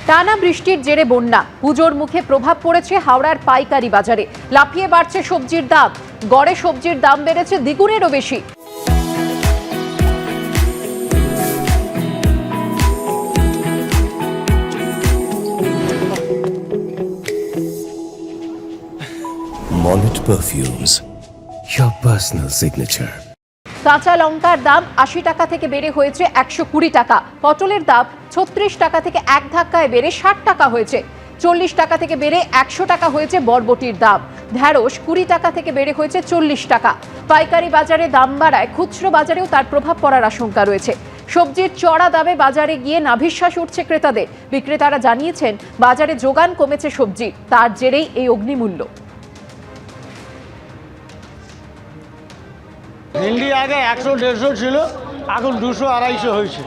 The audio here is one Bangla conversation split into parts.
টানা বৃষ্টির জেরে বন্যা, পুজোর মুখে প্রভাব পড়েছে হাওড়ার পাইকারি বাজারে। লাফিয়ে বাড়ছে সবজির দাম, গড়ে সবজির দাম বেড়েছে দ্বিগুণেরও বেশি। Mollet Perfumes, your personal signature. কাঁচা লঙ্কার দাম ৮০ টাকা থেকে বেড়ে হয়েছে ১২০ টাকা। পটলের দাম ৩৬ টাকা থেকে এক ধাক্কায় বেড়ে ৬০ টাকা হয়েছে। ৪০ টাকা থেকে বেড়ে ১০০ টাকা হয়েছে বরবটির দাম। ঢ্যাঁড়স ২০ টাকা থেকে বেড়ে হয়েছে ৪০ টাকা। পাইকারি বাজারে দাম বাড়ায় খুচরো বাজারেও তার প্রভাব পড়ার আশঙ্কা রয়েছে। সবজির চড়া দামে বাজারে গিয়ে নাভিশ্বাস উঠছে ক্রেতাদের। বিক্রেতারা জানিয়েছেন বাজারে যোগান কমেছে সবজি, তার জেরেই এই অগ্নিমূল্য। ভিন্ডি আগে ১০০-১৫০ ছিল, এখন ২০০-২৫০ হয়েছে।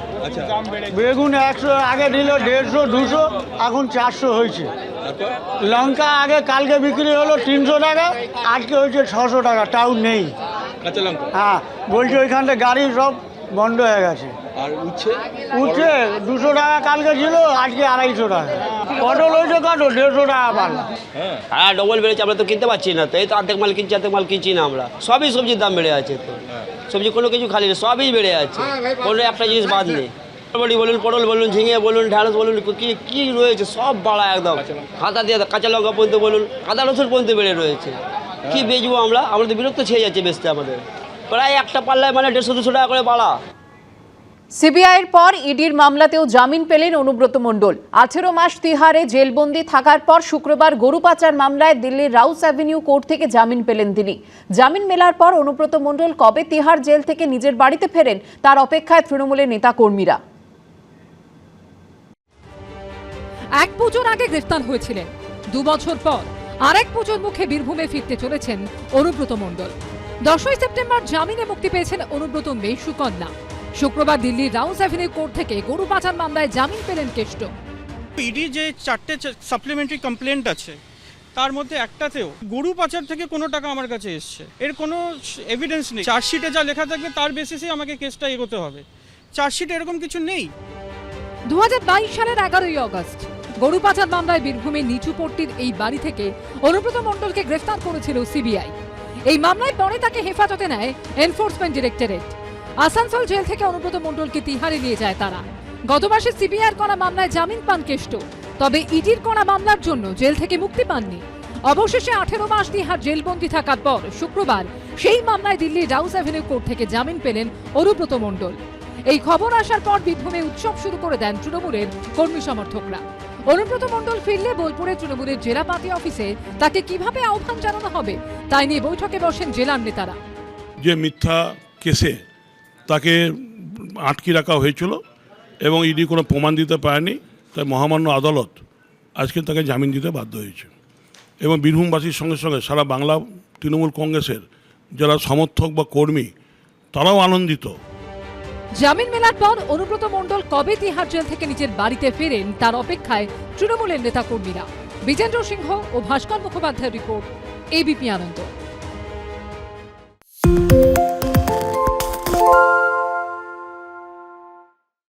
বেগুন ১০০ আগে দিল ১৫০-২০০, এখন ৪০০ হয়েছে। লঙ্কা আগে কালকে বিক্রি হলো ৩০০ টাকা, আজকে হয়েছে ৬০০ টাকা। টাউন নেই কাঁচা লঙ্কা। হ্যাঁ, বলছি ওইখানটা গাড়ি সব বন্ধ হয়ে গেছে। আর উচ্ছে ২০০ টাকা কালকে ছিল, আজকে ২৫০ টাকা। পটল হয়েছে কত? ১৫০ টাকা পাল। হ্যাঁ, ডবল বেড়েছে, আমরা তো কিনতে পারছি না। তো এই তো অর্ধেক মাল কিনছি, অর্ধেক মাল কিনছি না আমরা। সবই সবজির দাম বেড়ে আছে। তো সবজি কোনো কিছু খালি নেই, সবই বেড়ে আছে, কোনো একটা জিনিস বাদ নেই। বরবটি বলুন, পটল বলুন, ঝিঙে বলুন, ঢ্যাঁড়স বলুন, কি রয়েছে সব বাড়া একদম। খাতা দিয়ে কাঁচা লঙ্কা পর্যন্ত বলুন, আদা রসুন পর্যন্ত বেড়ে রয়েছে। কি বেচবো আমরা? আমরা তো বিরক্ত ছেয়ে যাচ্ছে বেচতে আমাদের। প্রায় একটা পাল্লায় মানে ১৫০-২০০ টাকা করে বাড়া। সিবিআইয়ের পর ইডির মামলাতেও জামিন পেলেন অনুব্রত মণ্ডল। ১৮ মাস তিহারে জেলবন্দি থাকার পর শুক্রবার গরু পাচার মামলায় দিল্লির রাউস অ্যাভিনিউ কোর্ট থেকে জামিন পেলেন তিনি। জামিন মেলার পর অনুব্রত মণ্ডল কবে তিহার জেল থেকে নিজের বাড়িতে ফেরেন তার অপেক্ষায় তৃণমূলের নেতাকর্মীরা। এক পুজোর আগে গ্রেফতার হয়েছিলেন, ২ বছর পর আরেক পুজোর মুখে বীরভূমে ফিরতে চলেছেন অনুব্রত মণ্ডল। 10ই সেপ্টেম্বর জামিনে মুক্তি পেয়েছেন অনুব্রত মেয়ে সুকন্যা। শুক্রবার দিল্লির রাউস অ্যাভিনিউ কোর্ট থেকে গরু পাচার মামলায় জামিন পেলেন কেষ্ট। ইডি যে 4টে সাপ্লিমেন্টারি কমপ্লেন্ট আছে, তার মধ্যে একটাতেও গরু পাচার থেকে কোনো টাকা আমার কাছে এসছে, এর কোনো এভিডেন্স নেই। চার্জশিটে যা লেখা থাকবে তার বেসিসে আমাকে কেসটা এগোতে হবে। চার্জশিটে এরকম কিছু নেই। 2022 সালের 11ই আগস্ট গরু পাচার মামলায় বীরভূমের নিচুপট্টির এই বাড়ি থেকে অনুব্রত মণ্ডলকে গ্রেফতার করেছিল সিবিআই। এই মামলায় পরে তাকে হেফাজতে নেয় এনফোর্সমেন্ট ডিরেক্টরেট। আসানসোল জেল থেকে অনুব্রত মণ্ডলকে তিহারে নিয়ে যায় তারা। গত মাসে সিবিআইয়ের করা মামলায় জামিন পান কেষ্ট, তবে ইডির করা মামলার জন্য জেল থেকে মুক্তি পাননি। অবশেষে 18 মাস তিহার জেলবন্দি থাকার পর শুক্রবার সেই মামলায় দিল্লির রাউস অ্যাভিনিউ কোর্ট থেকে জামিন পেলেন অনুব্রত মণ্ডল। এই খবর আসার পর বীরভূমে উৎসব শুরু করে দেন তৃণমূলের কর্মী সমর্থকরা। অনুব্রত মণ্ডল ফিরলে বোলপুরের তৃণমূলের জেলা পার্টি অফিসে তাকে কিভাবে আহ্বান জানানো হবে তাই নিয়ে বৈঠকে বসেন জেলার নেতারা। যে মিথ্যা কেসে তাকে আটকে রাখা হয়েছিল এবং ইডি কোনো প্রমাণ দিতে পারেনি, তাই মহামান্য আদালত আজকে তাকে জামিন দিতে বাধ্য হয়েছে। এবং বীরভূমবাসীর সঙ্গে সঙ্গে সারা বাংলা তৃণমূল কংগ্রেসের যারা সমর্থক বা কর্মী তারাও আনন্দিত। জামিন মেলার পর অনুব্রত মণ্ডল কবে তিহার জেল থেকে নিজের বাড়িতে ফেরেন তার অপেক্ষায় তৃণমূলের নেতাকর্মীরা। বিজেন্দ্র সিংহ ও ভাস্কর মুখোপাধ্যায়ের রিপোর্ট, এবিপি আনন্দ।